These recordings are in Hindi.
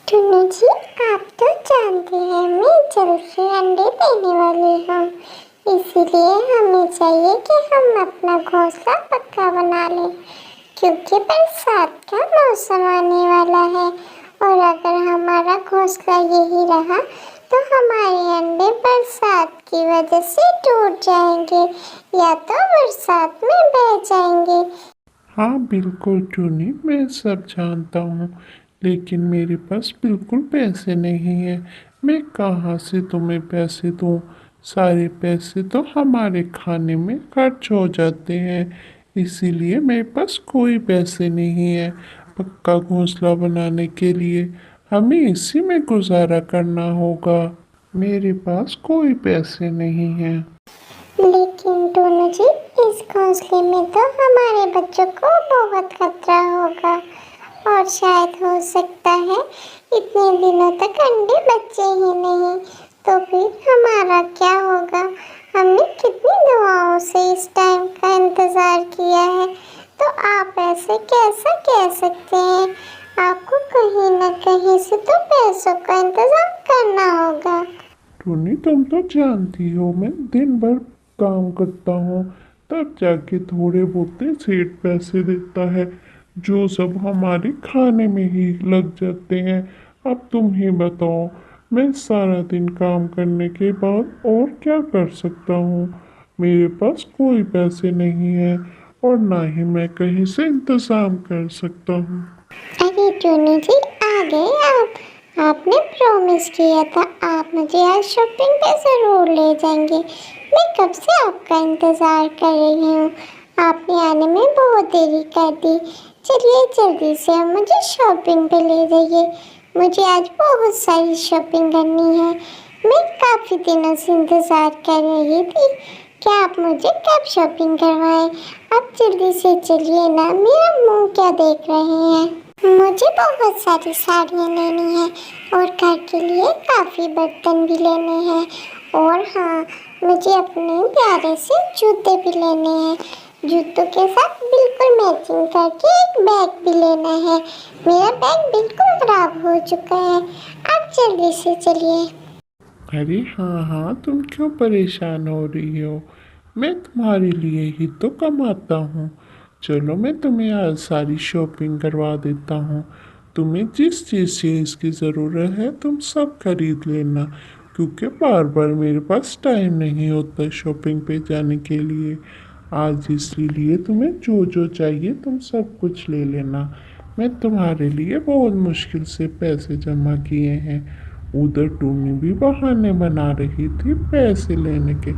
टुन्नू जी, आप तो जानते हैं मैं जल्द ही अंडे देने वाली हूँ, इसीलिए हमें चाहिए कि हम अपना घोंसला पक्का बना लें, क्योंकि बरसात का मौसम आने वाला है और अगर हमारा घोंसला यही रहा तो हमारे अंडे बरसात की वजह से टूट जाएंगे या तो बरसात में बह जाएंगे। हाँ बिल्कुल टूनी, मैं सब जानता हूँ, लेकिन मेरे पास बिल्कुल पैसे नहीं हैं। मैं कहाँ से तुम्हें पैसे दूँ? सारे पैसे तो हमारे खाने में खर्च हो जाते हैं, इसीलिए मेरे पास कोई पैसे नहीं है पक्का घोंसला बनाने के लिए। हमें इसी में गुजारा करना होगा। मेरे पास कोई पैसे नहीं हैं। लेकिन टोनू जी, इस घोंसले में तो हमारे बच्चों को बहुत खतरा होगा और शायद हो सकता है इतने दिनों तक अंडे बच्चे ही नहीं, तो फिर हमारा क्या होगा? हमने कितनी दुआओं से इस टाइम का इंतज़ार किया है, तो आप ऐसे कैसा कह सकते हैं? आपको कहीं ना कहीं से तो पैसों का इंतज़ाम करना होगा। टोनी, तुम तो जानती हो मैं दिन भर काम करता हूँ, तब जाके थोड़े बहुते सेठ पैसे देता है, जो सब हमारे खाने में ही लग जाते हैं। अब तुम ही बताओ, मैं सारा दिन काम करने के बाद और क्या कर सकता हूँ? मेरे पास कोई पैसे नहीं है और ना ही मैं कहीं से इंतज़ाम कर सकता हूँ। अरे टोनी जी, आ गए आप। आपने प्रॉमिस किया था आप मुझे आज शॉपिंग पे ज़रूर ले जाएंगे। मैं कब से आपका इंतज़ार कर रही हूँ, आपने आने में बहुत देरी कर दी। चलिए जल्दी से अब मुझे शॉपिंग पे ले जाइए, मुझे आज बहुत सारी शॉपिंग करनी है। मैं काफ़ी दिनों से इंतज़ार कर रही थी कि आप मुझे कब शॉपिंग करवाएं। अब जल्दी से चलिए ना, मेरा मुंह क्या देख रहे हैं? मुझे बहुत सारी साड़ियाँ लेनी है और घर के लिए काफ़ी बर्तन भी लेने हैं और हाँ, मुझे अपने प्यारे से जूते भी लेने हैं। जूतों के साथ बिल्कुल मैचिंग करके एक बैग भी लेना है। मेरा बैग बिल्कुल खराब हो चुका है, आप जल्दी से चलिए। अरे हाँ हाँ, तुम क्यों परेशान हो रही हो? मैं तुम्हारे लिए ही तो कमाता हूँ। चलो मैं तुम्हें आज सारी शॉपिंग करवा देता हूँ। तुम्हें जिस जिस चीज़ की ज़रूरत है तुम सब खरीद लेना, क्योंकि बार बार मेरे पास टाइम नहीं होता शॉपिंग पे जाने के लिए। आज इसीलिए तुम्हें जो जो चाहिए तुम सब कुछ ले लेना। मैं तुम्हारे लिए बहुत मुश्किल से पैसे जमा किए हैं। उधर टूनी भी बहाने बना रही थी पैसे लेने के,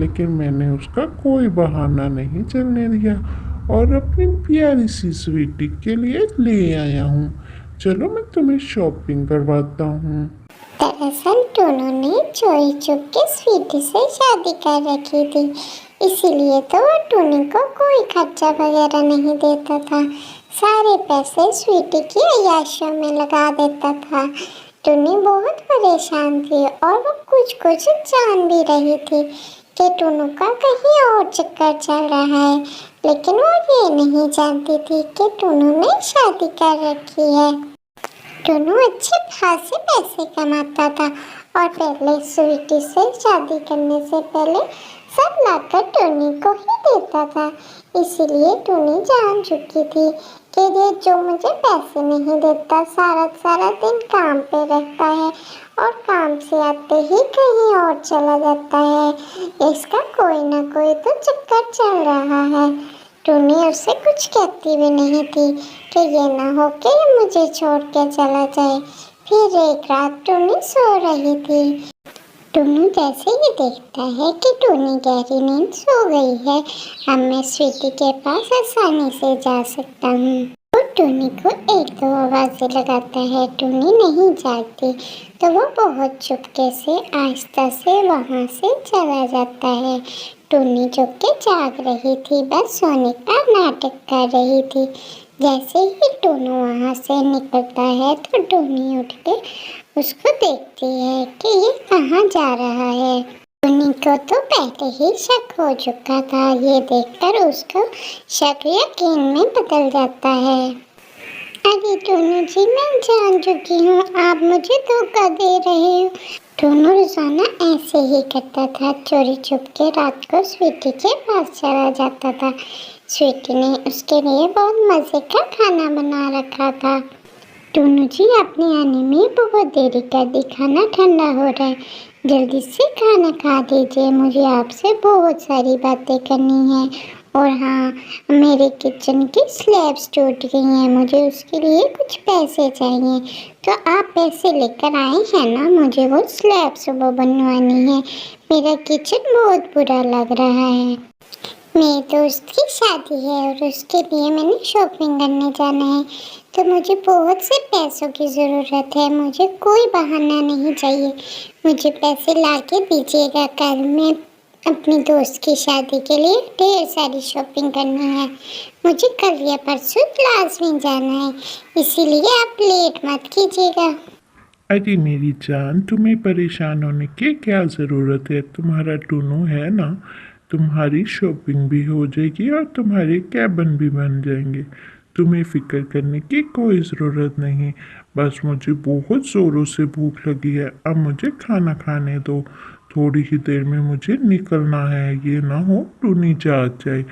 लेकिन मैंने उसका कोई बहाना नहीं चलने दिया और अपनी प्यारी सी स्वीटी के लिए ले आया हूँ। चलो मैं तुम्हें शॉपिंग करवाता हूँ। दरअसल टोनू ने चोरी चुप के स्वीटी से शादी कर रखी थी, इसीलिए तो वो टोनी को कोई खर्चा वगैरह नहीं देता था। सारे पैसे स्वीटी की अय्याशियों में लगा देता था। टोनी बहुत परेशान थी और वो कुछ कुछ जान भी रही थी कि टोनू का कहीं और चक्कर चल रहा है, लेकिन वो ये नहीं जानती थी कि टोनू ने शादी कर रखी है। टोनू अच्छे खासे पैसे कमाता था और पहले स्वीटी से शादी करने से पहले सब लाकर टोनी को ही देता था। इसीलिए टोनी जान चुकी थी कि ये जो मुझे पैसे नहीं देता, सारा सारा दिन काम पे रहता है और काम से आते ही कहीं और चला जाता है। इसका कोई ना कोई तो चक्कर चल रहा है। टोनी उससे कुछ कहती भी नहीं थी कि ये ना हो कि ये मुझे छोड़ के चला जाए। फिर एक रात टोनी सो रही थी। टोनी जैसे ही देखता है कि टोनी गहरी नींद सो गई है, अब मैं स्वीटी के पास आसानी से जा सकता हूँ। वो टोनी को एक दो आवाज़ें लगाता है, टोनी नहीं जागती, तो वो बहुत चुपके से आहिस्ता से वहाँ से चला जाता है। टोनी चुप के जाग रही थी, बस सोने का नाटक कर रही थी। जैसे ही टोनू वहाँ से निकलता है तो टोनी उठ के उसको देखती है कि ये कहाँ जा रहा है। टोनी को तो पहले ही शक हो चुका था, ये देखकर उसको शक यकीन में बदल जाता है। अरे टोनू जी, मैं जान चुकी हूँ आप मुझे धोखा दे रहे हो। टोनू रोजाना ऐसे ही करता था, चोरी छुप के रात को स्वीटी के पास चला जाता था। स्वीटी ने उसके लिए बहुत मजे का खाना बना रखा था। टोनू जी, आपने आने में बहुत देरी कर दी, खाना ठंडा हो रहा है, जल्दी से खाना खा लीजिए, मुझे आपसे बहुत सारी बातें करनी है। और हाँ, मेरे किचन की स्लैब्स टूट गई हैं, मुझे उसके लिए कुछ पैसे चाहिए, तो आप पैसे लेकर आए हैं ना, मुझे वो स्लैब सुबह बनवानी है, मेरा किचन बहुत बुरा लग रहा है। मेरी दोस्त की शादी है और उसके लिए मैंने शॉपिंग करने जाना है, तो मुझे बहुत से पैसों की ज़रूरत है, मुझे कोई बहाना नहीं चाहिए, मुझे पैसे ला के दीजिएगा, कल मैं अपनी दोस्त की शादी के लिए ढेर सारी शॉपिंग करनी है, मुझे कल या परसों लाजमी जाना है, इसीलिए आप लेट मत कीजिएगा। अरे मेरी जान, तुम्हें परेशान होने की क्या ज़रूरत है? तुम्हारा टूनू है ना, तुम्हारी शॉपिंग भी हो जाएगी और तुम्हारे कैबिन भी बन जाएंगे। तुम्हें फ़िक्र करने की कोई ज़रूरत नहीं। बस मुझे बहुत ज़ोरों से भूख लगी है, अब मुझे खाना खाने दो। थोड़ी ही देर में मुझे निकलना है, ये ना हो टूनी जाग जाए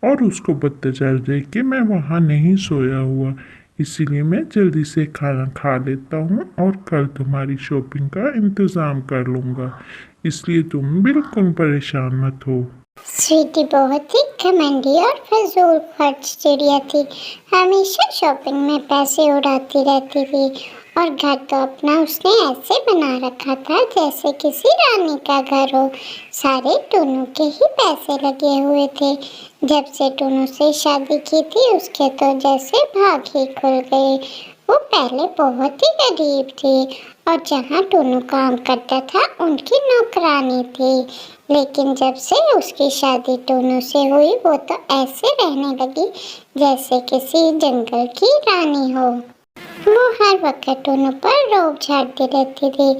और उसको पता चल जाए कि मैं वहाँ नहीं सोया हुआ। इसीलिए मैं जल्दी से खाना खा लेता हूँ और कल तुम्हारी शॉपिंग का इंतज़ाम कर लूँगा, इसलिए तुम बिल्कुल परेशान मत हो। स्वीटी बहुत ही घमंडी और फजूल खर्च चिड़िया थी, हमेशा शॉपिंग में पैसे उड़ाती रहती थी, और घर तो अपना उसने ऐसे बना रखा था जैसे किसी रानी का घर हो, सारे टूनू के ही पैसे लगे हुए थे। जब से टूनू से शादी की थी उसके तो जैसे भाग ही खुल गए। वो पहले बहुत ही गरीब थी और जहाँ टूनू काम करता था उनकी नौकरानी थी, लेकिन जब से उसकी शादी टोनू से हुई वो तो ऐसे रहने लगी जैसे किसी जंगल की रानी हो। वो हर वक्त टोनू पर रोब झाड़ती रहती थी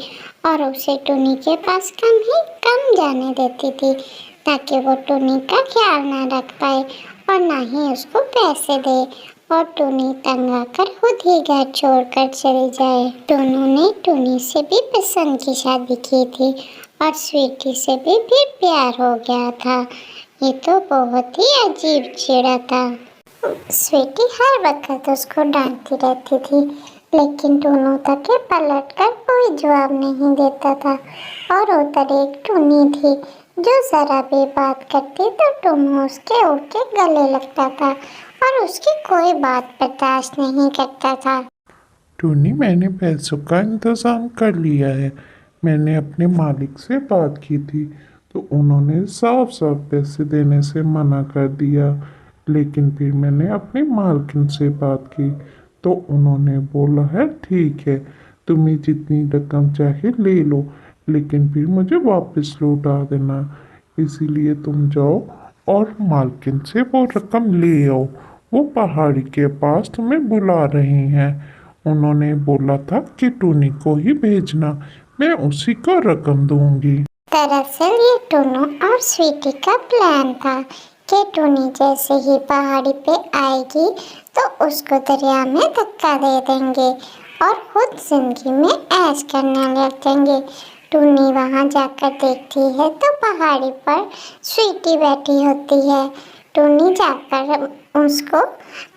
और उसे टोनी के पास कम जाने देती थी, ताकि वो टोनी का ख्याल ना रख पाए और ना ही उसको पैसे दे, और टोनी तंग आकर खुद ही घर छोड़कर चली जाए। टोनू ने टोनी से भी पसंद की शादी की थी और स्वीटी से भी प्यार हो गया था। ये तो बहुत ही अजीब चिड़ा था। स्वीटी हर वक्त उसको डांटती रहती थी, लेकिन टूनू तक पलट कर कोई जवाब नहीं देता था। और उधर एक टूनी थी जो जरा भी बात करती तो टूनू उसके उड़ के गले लगता था और उसकी कोई बात बर्दाश्त नहीं करता था। टोनी, मैंने पैसों का इंतज़ाम कर लिया है। मैंने अपने मालिक से बात की थी, तो उन्होंने साफ साफ पैसे देने से मना कर दिया। लेकिन फिर मैंने अपनी मालकिन से बात की, तो उन्होंने बोला है ठीक है, तुम्हें जितनी रकम चाहे ले लो, लेकिन फिर मुझे वापस लौटा देना। इसीलिए तुम जाओ और मालकिन से वो रकम ले आओ। वो पहाड़ी के पास तुम्हें बुला रही हैं। उन्होंने बोला था कि टूनी को ही भेजना, मैं उसी को रकम दूंगी। दरअसल ये टूनू और स्वीटी का प्लान था कि टूनी जैसे ही पहाड़ी पे आएगी तो उसको दरिया में धक्का दे देंगे और खुद जिंदगी में ऐश करने लग जाएंगे। टूनी वहां जाकर देखती है तो पहाड़ी पर स्वीटी बैठी होती है। टूनी जाकर उसको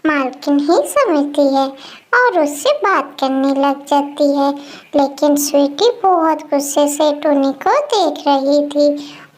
मालकिन ही समझती है और उससे बात करने लग जाती है, लेकिन स्वीटी बहुत गुस्से से टूनी को देख रही थी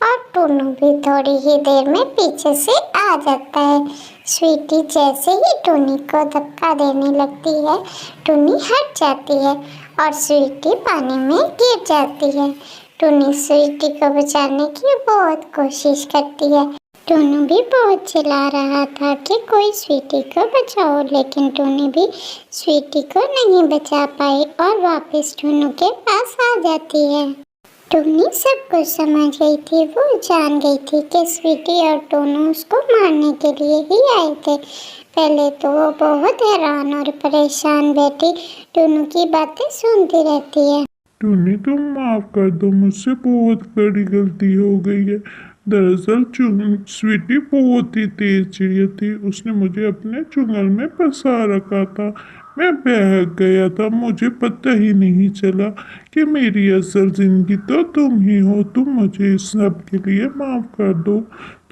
और टूनू भी थोड़ी ही देर में पीछे से आ जाता है। स्वीटी जैसे ही टूनी को धक्का देने लगती है, टूनी हट जाती है और स्वीटी पानी में गिर जाती है। टूनी स्वीटी को बचाने की बहुत कोशिश करती है। टूनू भी बहुत चिल्ला रहा था कि कोई स्वीटी को बचाओ, लेकिन टूनी भी स्वीटी को नहीं बचा पाई और वापस टूनू के पास आ जाती है। टूनी सब कुछ समझ गई थी, वो जान गई थी कि स्वीटी और टूनू उसको मारने के लिए ही आए थे। पहले तो वो बहुत हैरान और परेशान बैठी टूनू की बातें सुनती रहती है। टूनी, तुम माफ़ कर दो, मुझसे बहुत बड़ी गलती हो गई है। दरअसल स्वीटी बहुत ही तेज चिड़िया थी, उसने मुझे अपने चुंगल में फंसा रखा था। मैं बहक गया था, मुझे पता ही नहीं चला कि मेरी असल जिंदगी तो तुम ही हो। तुम मुझे इस सब के लिए माफ़ कर दो।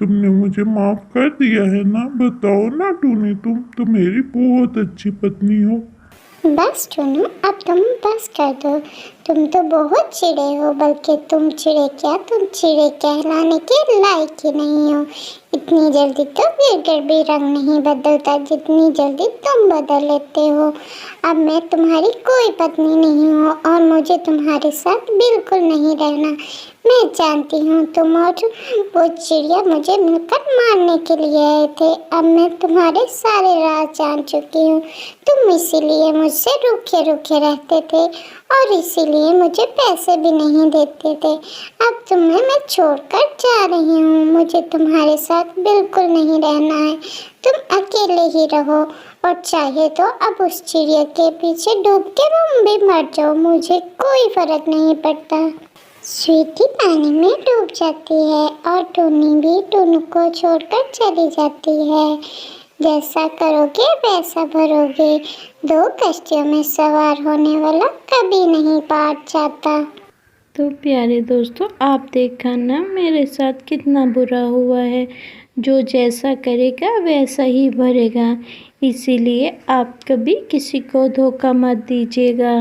तुमने मुझे माफ़ कर दिया है ना? बताओ ना टूनी, तुम मेरी बहुत अच्छी पत्नी हो। बस टुनु, अब तुम बस कर दो। तुम तो बहुत चिड़े हो, बल्कि तुम चिड़े क्या, तुम चिड़े कहलाने के लायक ही नहीं हो। इतनी जल्दी तो गिरगिट भी रंग नहीं बदलता जितनी जल्दी तुम बदल लेते हो। अब मैं तुम्हारी कोई पत्नी नहीं हूँ और मुझे तुम्हारे साथ बिल्कुल नहीं रहना। मैं जानती हूँ तुम और वो चिड़िया मुझे मिलकर मारने के लिए आए थे। अब मैं तुम्हारे सारे राज जान चुकी हूँ। तुम इसीलिए मुझसे रूखे रूखे रहते थे और इसीलिए मुझे पैसे भी नहीं देते थे। अब तुम्हें मैं छोड़कर जा रही हूँ। मुझे तुम्हारे साथ बिल्कुल नहीं रहना है। तुम अकेले ही रहो और चाहे तो अब उस चिड़िया के पीछे डूब के तुम भी मर जाओ, मुझे कोई फर्क नहीं पड़ता। स्वीटी पानी में डूब जाती है और टूनी भी टुनु को छोड़कर चली जाती है। जैसा करोगे वैसा भरोगे। दो कश्तियों में सवार होने वाला कभी नहीं पाट जाता। तो प्यारे दोस्तों, आप देखा ना मेरे साथ कितना बुरा हुआ है। जो जैसा करेगा वैसा ही भरेगा। इसीलिए आप कभी किसी को धोखा मत दीजिएगा।